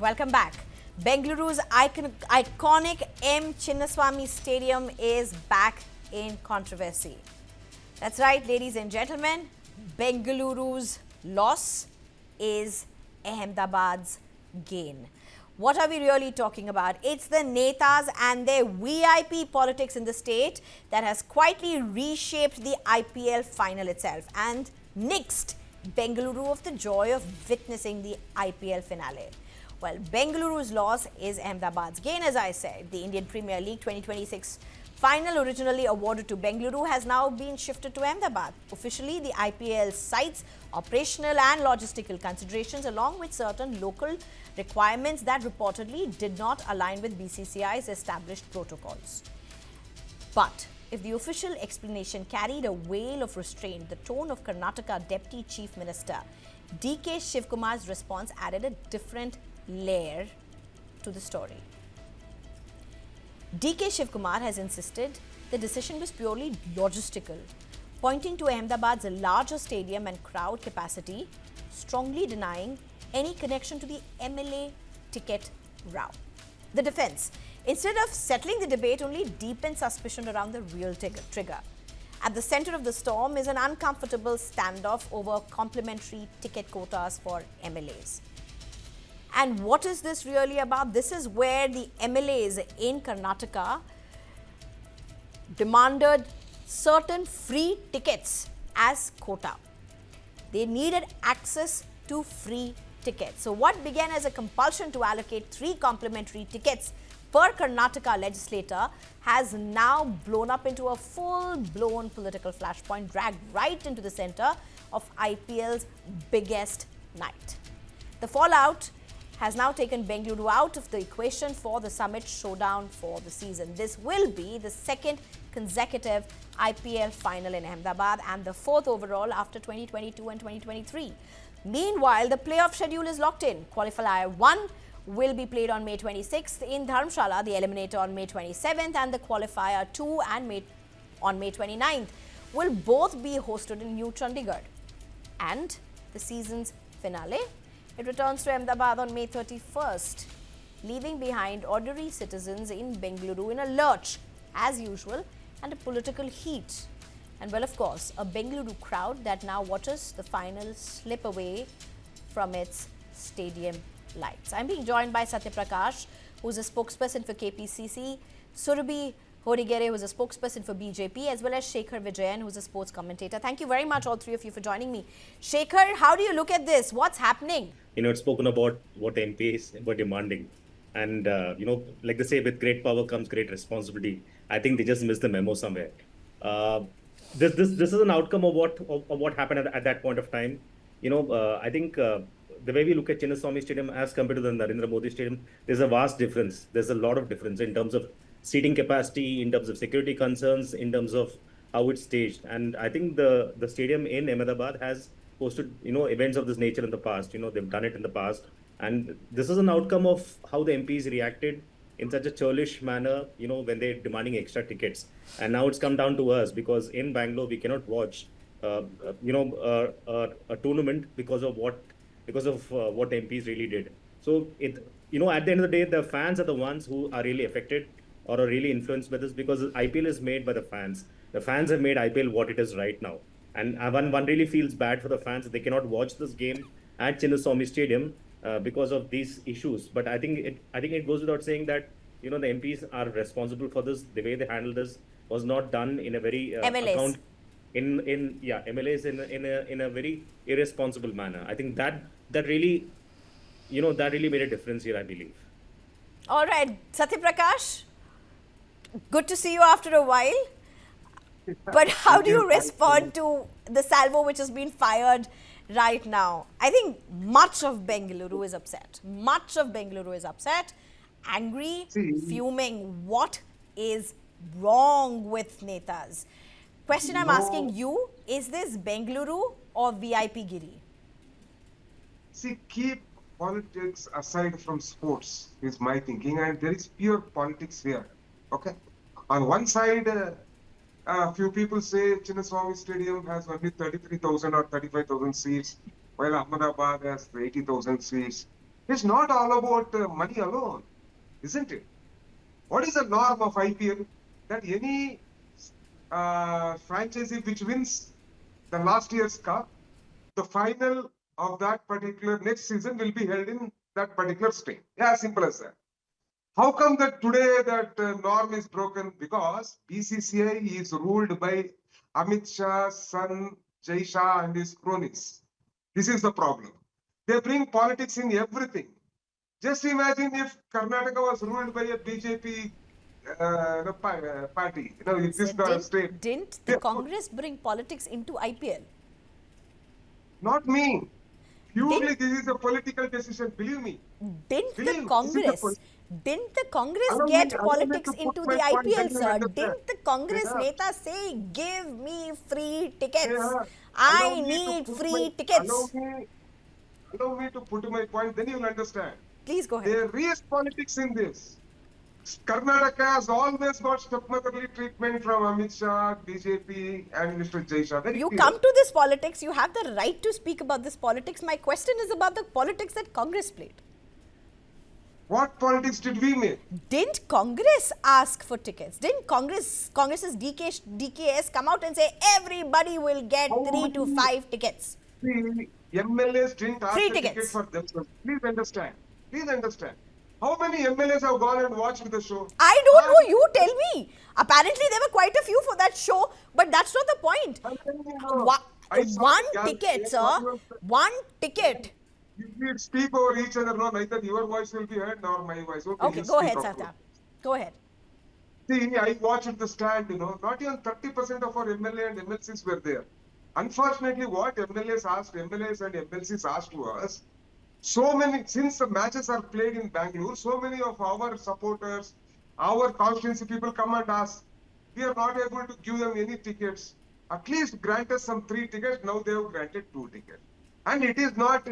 Welcome back. Bengaluru's iconic M. Chinnaswamy Stadium is back in controversy. That's right, ladies and gentlemen. Bengaluru's loss is Ahmedabad's gain. What are we really talking about? It's the Netas and their VIP politics in the state that has quietly reshaped the IPL final itself and nixed Bengaluru of the joy of witnessing the IPL finale. Well, Bengaluru's loss is Ahmedabad's gain, as I said. The Indian Premier League 2026 final, originally awarded to Bengaluru, has now been shifted to Ahmedabad. Officially, the IPL cites operational and logistical considerations along with certain local requirements that reportedly did not align with BCCI's established protocols. But if the official explanation carried a wail of restraint, the tone of Karnataka Deputy Chief Minister D.K. Shivkumar's response added a different layer to the story. D.K. Shivkumar has insisted the decision was purely logistical, pointing to Ahmedabad's larger stadium and crowd capacity, strongly denying any connection to the MLA ticket row. The defense, instead of settling the debate, only deepened suspicion around the real trigger. At the center of the storm is an uncomfortable standoff over complementary ticket quotas for MLAs. And what is this really about? This is where the MLAs in Karnataka demanded certain free tickets as quota. They needed access to free tickets. So what began as a compulsion to allocate 3 complimentary tickets per Karnataka legislator has now blown up into a full-blown political flashpoint, dragged right into the center of IPL's biggest night. The fallout has now taken Bengaluru out of the equation for the summit showdown for the season. This will be the second consecutive IPL final in Ahmedabad and the 4th overall after 2022 and 2023. Meanwhile, the playoff schedule is locked in. Qualifier 1 will be played on May 26th in Dharamshala, the eliminator on May 27th, and the qualifier 2 and on May 29th will both be hosted in New Chandigarh. And the season's finale, it returns to Ahmedabad on May 31st, leaving behind ordinary citizens in Bengaluru in a lurch, as usual, and a political heat. And well, of course, a Bengaluru crowd that now watches the final slip away from its stadium lights. I'm being joined by Satya Prakash, who's a spokesperson for KPCC, Surabhi Horigere, who's a spokesperson for BJP, as well as Shekhar Vijayan, who's a sports commentator. Thank you very much, all three of you, for joining me. Shekhar, how do you look at this? What's happening? It's spoken about what MPs were demanding. And, like they say, with great power comes great responsibility. I think they just missed the memo somewhere. This is an outcome of what happened at that point of time. I think the way we look at Chinnaswamy Stadium as compared to the Narendra Modi Stadium, there's a vast difference. There's a lot of difference in terms of seating capacity, in terms of security concerns, in terms of how it's staged. And I think the stadium in Ahmedabad has hosted, events of this nature in the past. They've done it in the past. And this is an outcome of how the MPs reacted in such a churlish manner, when they're demanding extra tickets. And now it's come down to us because in Bangalore, we cannot watch, a tournament because of what MPs really did. So at the end of the day, the fans are the ones who are really affected or are really influenced by this because IPL is made by the fans. The fans have made IPL what it is right now. And one really feels bad for the fans that they cannot watch this game at Chinnaswamy Stadium because of these issues. But I think it goes without saying that the MPs are responsible for this. The way they handled this was not done in a very MLAs. MLAs in a very irresponsible manner. I think that really made a difference here, I believe. All right, Satya Prakash, good to see you after a while. But how do you respond to the salvo which has been fired right now? I think much of Bengaluru is upset. Angry, fuming. What is wrong with Netas? Question I'm asking you, is this Bengaluru or VIP Giri? See, keep politics aside from sports is my thinking, and there is pure politics here. Okay. On one side, a few people say Chinnaswamy Stadium has only 33,000 or 35,000 seats, while Ahmedabad has 80,000 seats. It's not all about money alone, isn't it? What is the norm of IPL? That any franchisee which wins the last year's cup, the final of that particular next season will be held in that particular state. Yeah, simple as that. How come that today that norm is broken? Because BCCI is ruled by Amit Shah's son Jai Shah and his cronies. This is the problem. They bring politics in everything. Just imagine if Karnataka was ruled by a BJP party, in So this state. didn't the Congress bring politics into IPL? Not me. Purely, Didn't, this is a political decision. Believe me. didn't the Believe me. Congress didn't the Congress Allow get me politics to put into my the point, then IPL, you'll sir? understand. Didn't the Congress Yeah. neta say, give me free tickets? Yeah. I Allow me to need put free my- tickets. Allow me to put my point, then you'll understand. Please go ahead. There is politics in this. Karnataka has always got stepmotherly treatment from Amit Shah, BJP, and Mr. Jai Shah. Very You clear. come to this politics, you have the right to speak about this politics. My question is about the politics that Congress played. What politics did we make? Didn't Congress ask for tickets? Didn't Congress's DKS come out and say everybody will get How 3 to many- 5 tickets? The MLAs didn't ask Free the tickets. ticket for themselves. Please understand. Please understand. How many MLAs have gone and watched the show? I don't know, you tell me. Apparently there were quite a few for that show, but that's not the point. I'm telling you now, Wha- I saw One the ticket, gas- sir. One ticket. If we speak over each other, no, neither your voice will be heard nor my voice. Okay, you go speak ahead, of Satya. it. Go ahead. See, I watched the stand, not even 30% of our MLA and MLCs were there. Unfortunately, what MLAs and MLCs asked to us, so many, since the matches are played in Bangalore, so many of our supporters, our constituency people come and ask, we are not able to give them any tickets. At least grant us some 3 tickets. Now they have granted 2 tickets. And it is not,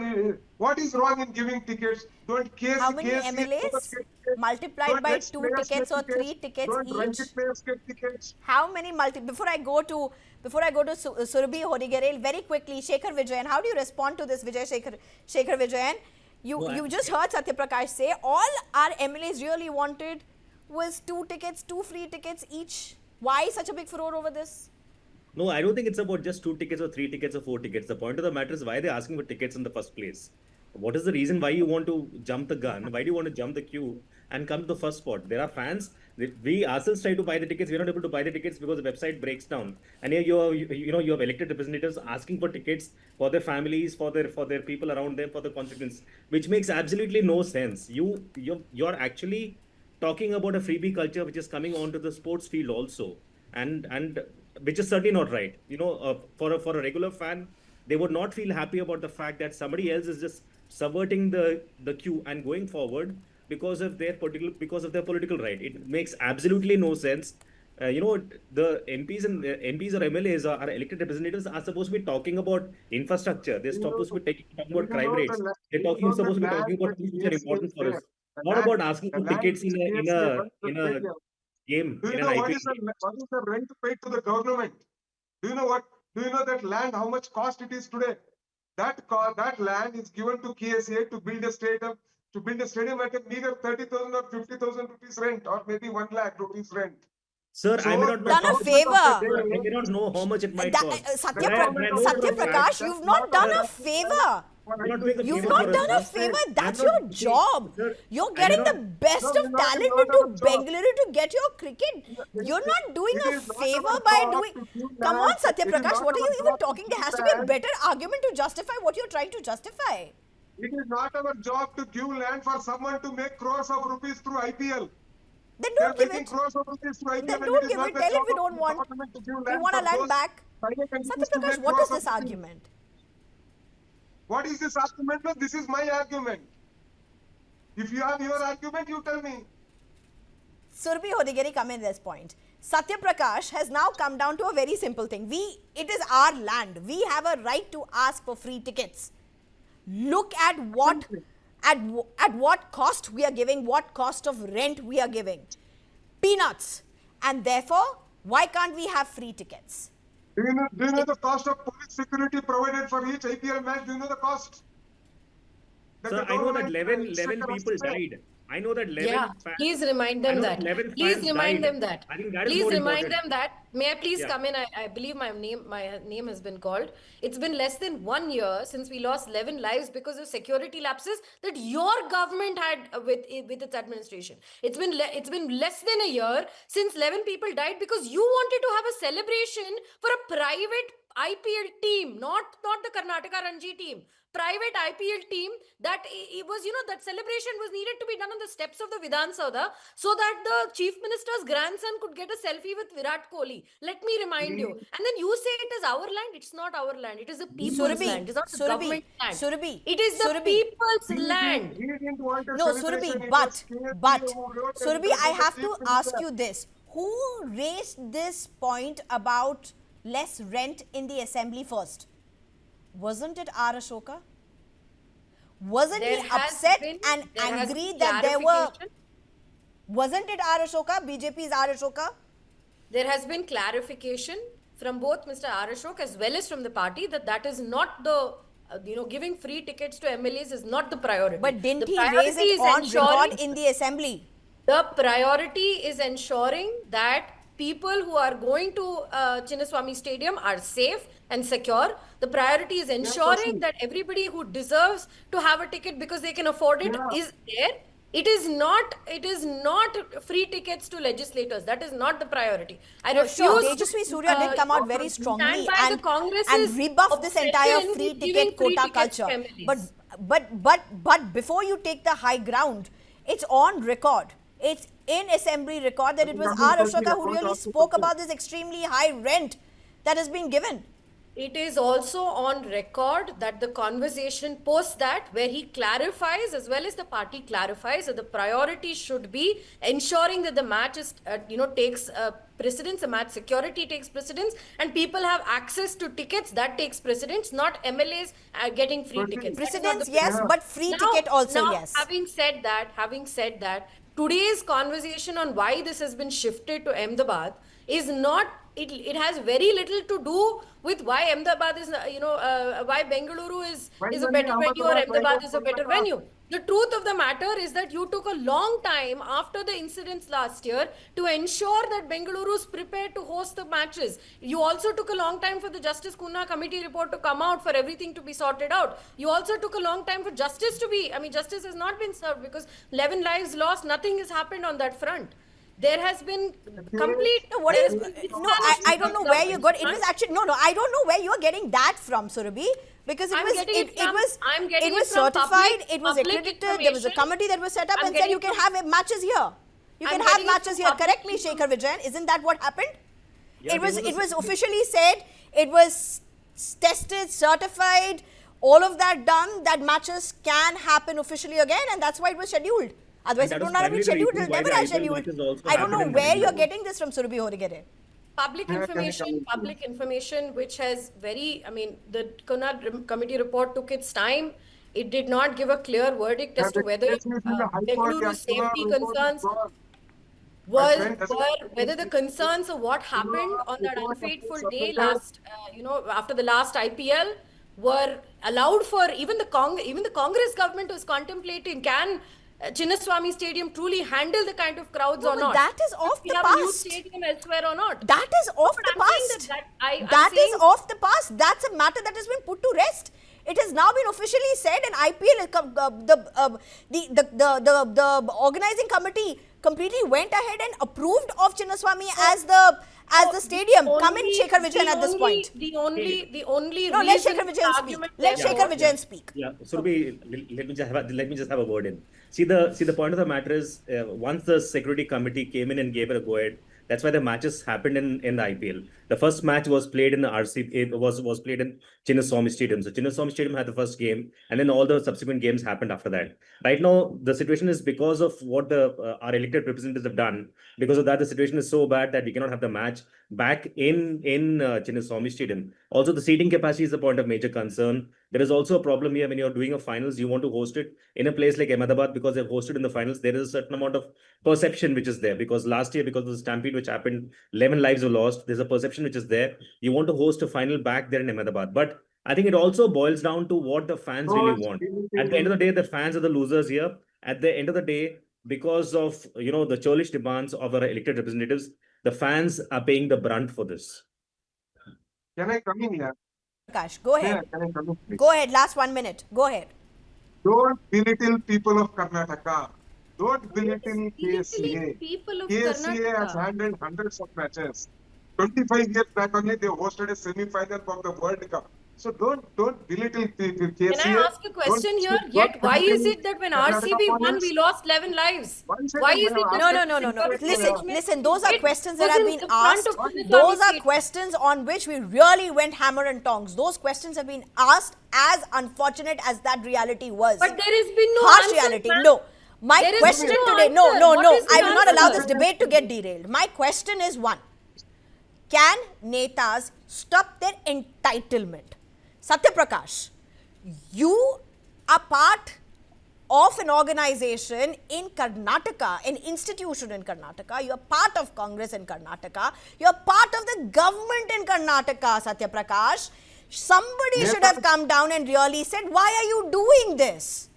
what is wrong in giving tickets? Don't case How many case- MLAs multiplied Don't by let 2 players tickets get or 3 tickets Don't each? rank players get tickets. How many before I go to Surabhi Hodigarel, very quickly, Shekhar Vijayan, how do you respond to this, Shekhar Vijayan? You just heard Satya Prakash say all our MLAs really wanted was 2 tickets, 2 free tickets each. Why such a big furore over this? No, I don't think it's about just 2 tickets or 3 tickets or 4 tickets. The point of the matter is why they're asking for tickets in the first place. What is the reason why you want to jump the gun? Why do you want to jump the queue and come to the first spot? There are fans. We ourselves try to buy the tickets. We're not able to buy the tickets because the website breaks down. And here you have elected representatives asking for tickets for their families, for their people around them, for the constituents, which makes absolutely no sense. You're actually talking about a freebie culture which is coming onto the sports field also, and which is certainly not right. For a regular fan, they would not feel happy about the fact that somebody else is just subverting the queue and going forward because of their political right. It makes absolutely no sense. The MPs and MPs or MLAs are elected representatives are supposed to be talking about infrastructure. They're supposed to be talking about crime rates. They're supposed to be talking about things which are important for us. Not about asking for tickets in a game, Do you in an know IPL what is the rent paid to the government? Do you know what? Do you know that land, how much cost it is today? That land is given to KSA to build a stadium, at a meager 30,000 or 50,000 rupees rent, or maybe 1 lakh rupees rent. Sir, I may So not the know Done a how much- favor. I may not know how much it might cost. Satya, But I know Satya that Prakash, that- you've not done a favor. You're not doing a You've favor not for done a us. favor. I'm That's not- your see, job. sir, You're I getting may the not- best No, of you're not talent doing into our job. Bengaluru to get your cricket. You're not doing It a is not favor our by job doing. to give Come on, land. Satya It is Prakash, not what are you our even job to talking? There give has to be a land. better argument to justify what you're trying to justify. It is not our job to give land for someone to make crores of rupees through IPL. Then They are don't give making it. crores of rupees through IPL, Then and don't it is give not it. the Tell job it we of don't the want. government to give We land want our for land those back. private Satya entities to Prakash, make what crores is this of rupees. argument? What is this argument? No, this is my argument. If you have your argument, you tell me. Surabhi Hodigeri come in this point. Satya Prakash has now come down to a very simple thing. It is our land. We have a right to ask for free tickets. Look at at what cost we are giving, what cost of rent we are giving. Peanuts. And therefore, why can't we have free tickets? Do you know the cost of police security provided for each IPL match? Do you know the cost? that So the I know that government 11 instructed us people to say. died. I know that 11 Yeah, fans, please remind I them know that that. 11 Please fans remind died. them that. I think that is Please more remind important. them that. May I please Yeah. come in? I believe my name has been called. It's been less than 1 year since we lost 11 lives because of security lapses that your government had with its administration. It's been less than a year since 11 people died because you wanted to have a celebration for a private IPL team, not the Karnataka Ranji team, private IPL team. That it was, that celebration was needed to be done on the steps of the Vidhan Saudha so that the chief minister's grandson could get a selfie with Virat Kohli. Let me remind you. We, And then you say it is our land. It's not our land. It is the people's Surabhi, land. It's not the Surabhi, government's land. Surabhi, It is the Surabhi. people's land. we didn't want a No, celebration. Surabhi, It was KSPA but, who wrote, and Surabhi, it was I from the have chief to minister. ask you this. Who raised this point about less rent in the assembly first? Wasn't it R. Ashoka? Wasn't There he has upset been- and there has angry been that there were... clarification. Wasn't it R. Ashoka, BJP's R. Ashoka? There has been clarification from both Mr. R. Ashok as well as from the party that is not the, giving free tickets to MLAs is not the priority. But didn't The he priority raise it is on ensuring- record in the assembly? The priority is ensuring that people who are going to Chinnaswamy Stadium are safe and secure. The priority is ensuring that everybody who deserves to have a ticket because they can afford it is there. It is not free tickets to legislators. That is not the priority. I refuse. Sure, Tejaswi Surya did come out very strongly stand by the Congress's and rebuff this entire obsession free with giving ticket free quota tickets to culture. MLAs. But before you take the high ground, it's on record. It's in assembly record that it was R. Ashoka who really spoke about this extremely high rent that has been given. It is also on record that the conversation post that where he clarifies as well as the party clarifies that the priority should be ensuring that the match is, takes precedence, the match security takes precedence and people have access to tickets that takes precedence, not MLAs getting free tickets. Precedence, yes, but free ticket also, yes. Having said that, today's conversation on why this has been shifted to Ahmedabad is not, it has very little to do with why Ahmedabad is, why Bengaluru is a better venue or Ahmedabad is a better venue. The truth of the matter is that you took a long time after the incidents last year to ensure that Bengaluru is prepared to host the matches. You also took a long time for the Justice Kunna committee report to come out, for everything to be sorted out. You also took a long time for justice to be, justice has not been served because 11 lives lost, nothing has happened on that front. There has been complete. No, I don't know where you got it. Was actually I don't know where you're getting that from, Surabhi, because it was certified, it was accredited. There was a committee that was set up and said you can have matches here. You can have matches here. Correct me, Shekhar Vijayan. Isn't that what happened? Yeah, it was officially said. It was tested, certified, all of that done. That matches can happen officially again, and that's why it was scheduled. Otherwise, it would not have been scheduled. It never has scheduled. I don't know where you're getting this from, Surabhi Horigere. Public information, which has the Kunna committee report took its time. It did not give a clear verdict as to whether Bengaluru's safety concerns whether the concerns of what happened on that unfaithful day after the last IPL were allowed for. Even the Congress government was contemplating, can Chinnaswamy Stadium truly handle the kind of crowds or not? That is off the we have a new past. stadium elsewhere or not? That is off the past. That is off the past. That's a matter that has been put to rest. It has now been officially said, and IPL, the organizing committee completely went ahead and approved of Chinnaswamy as the stadium. Come in, Shekhar Vijayan, at this point. The only No, let Shekhar Vijayan speak. Let Shekhar Vijayan speak. Yeah, Surabhi, let me just have a word in. See the point of the matter is once the security committee came in and gave it a go ahead, that's why the matches happened in the IPL. The first match was played in the it was played in Chinnaswamy Stadium. So Chinnaswamy Stadium had the first game, and then all the subsequent games happened after that. Right now, the situation is because of what our elected representatives have done. Because of that, the situation is so bad that we cannot have the match back in Chinnaswamy Stadium. Also, the seating capacity is a point of major concern. There is also a problem here when you're doing a finals, you want to host it in a place like Ahmedabad because they've hosted in the finals. There is a certain amount of perception which is there because last year, because of the stampede which happened, 11 lives were lost. There's a perception which is there. You want to host a final back there in Ahmedabad. But I think it also boils down to what the fans really want. At the end of the day, the fans are the losers here. At the end of the day, because of the churlish demands of our elected representatives, the fans are paying the brunt for this. Can I come in here? Prakash, go Yeah, ahead. can I come in, please? Go ahead. Last 1 minute. Go ahead. Don't belittle people of Karnataka. Don't belittle Belittling KCA. people of KCA has Karnataka. handled hundreds of matches. 25 years back only, they hosted a semi-final of the World Cup. So don't belittle KCA. Can I ask a question here? Yet, why is it that when RCB won, we lost 11 lives? Why is it that No. Listen. Those are it questions that was have in been the front asked. of Kunnaswamy Those are Stadium? questions on which we really went hammer and tongs. Those questions have been asked, as unfortunate as that reality was. But there has been no Harsh answer, reality. ma'am. No. My There is question no today, answer. no. What is the I will not allow answer? this debate to get derailed. My question is one. Can netas stop their entitlement? Satya Prakash, you are part of an organization in Karnataka, an institution in Karnataka. You are part of Congress in Karnataka. You are part of the government in Karnataka, Satya Prakash. Somebody should have come down and really said, why are you doing this?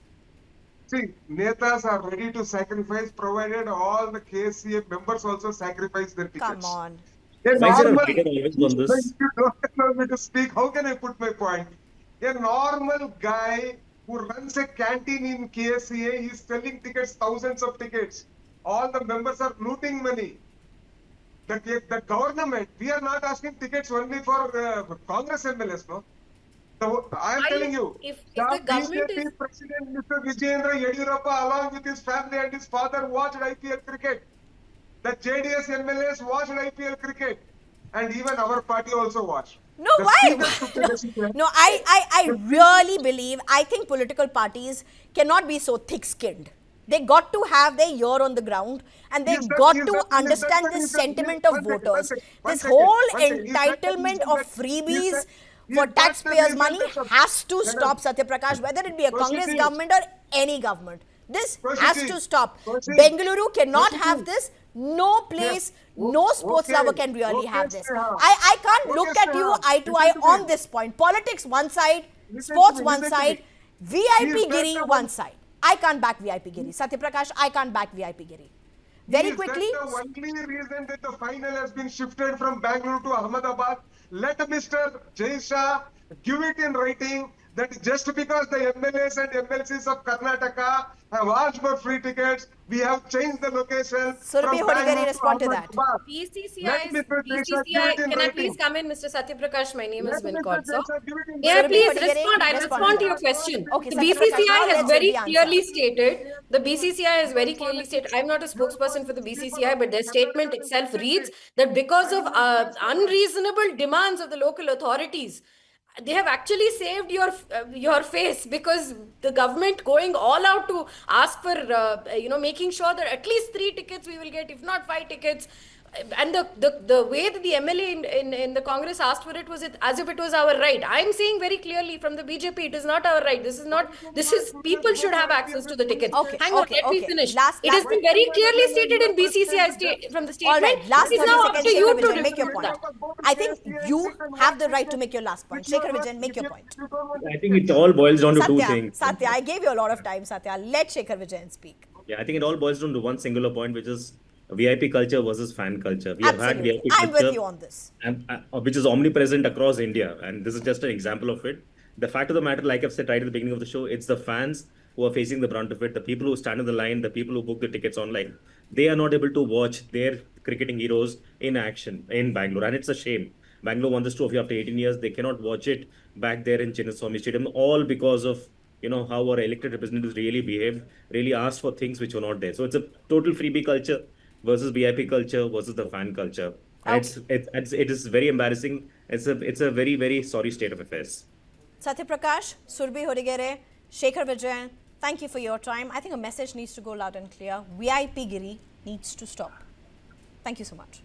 See, netas are ready to sacrifice provided all the KCA members also sacrifice their tickets. Come on. A Why is there a normal, bigger audience on this? if you don't allow me to speak, how can I put my point? A normal guy who runs a canteen in KSCA is selling tickets, thousands of tickets. All the members are looting money. The government, we are not asking tickets only for Congress MLAs, no? So I am telling you, if the government BJP is President Mr. Vijayendra Yediyurappa, along with his family and his father, watched IPL cricket. The JDS MLAs watched IPL cricket, and even our party also watched. No, The why? speaker took the decision. No, I really believe, I think political parties cannot be so thick-skinned. They got to have their ear on the ground, and they got to understand the sentiment of voters. This whole entitlement of freebies for taxpayers' money has to stop, Satya Prakash, whether it be a Congress government or any government. This has to stop. Bengaluru cannot have this. No place, no sports lover can really have this. I can't look at you eye to eye on this point. Politics one side, sports one side, VIP Giri one side. I can't back VIP Giri. Satya Prakash, I can't back VIP Giri. Very quickly. Is that the only reason that the final has been shifted from Bengaluru to Ahmedabad? Let Mr. Jay Shah give it in writing that just because the MLAs and MLCs of Karnataka have asked for free tickets, we have changed the location. Surabhi Hodigari, respond to that. BCCI, can I please come in, Mr. Satya Prakash? My name is Vincott. May I Surabhi please Hodigari, respond? I'll respond respond to to your that. question. Okay, The Satya Prakash, now BCCI has let's very hear the answer. clearly stated, I'm not a spokesperson for the BCCI, but their statement itself reads that because of unreasonable demands of the local authorities, they have actually saved your face, because the government going all out to ask for making sure that at least 3 tickets we will get, if not 5 tickets. And the way that the MLA in the Congress asked for it was as if it was our right. I'm saying very clearly from the BJP, it is not our right. People should have access to the tickets. Okay, Hang on, okay, let me okay. finish. Last- It has been very clearly stated in BCCI from the statement. All right, last It is 30 now up seconds, to you Shekhar to Vijay, make your refute point. that. I think you have the right to make your last point. Shekhar Vijay, make your point. I think it all boils down to two things. Satya, I gave you a lot of time, Satya. Let Shekhar Vijay speak. Yeah, I think it all boils down to one singular point, which is VIP culture versus fan culture. We have had Absolutely. VIP I'm culture, with you on this. and, which is omnipresent across India. And this is just an example of it. The fact of the matter, like I've said right at the beginning of the show, it's the fans who are facing the brunt of it. The people who stand in the line, the people who book the tickets online, they are not able to watch their cricketing heroes in action in Bangalore. And it's a shame. Bangalore won this trophy after 18 years. They cannot watch it back there in Chinnaswamy Stadium, all because of how our elected representatives really behaved, really asked for things which were not there. So it's a total freebie culture versus VIP culture versus the fan culture. And it is very embarrassing. It's a very, very sorry state of affairs. Satya Prakash, Surabhi Hodigere, Shekhar Vijay, thank you for your time. I think a message needs to go loud and clear. VIP Giri needs to stop. Thank you so much.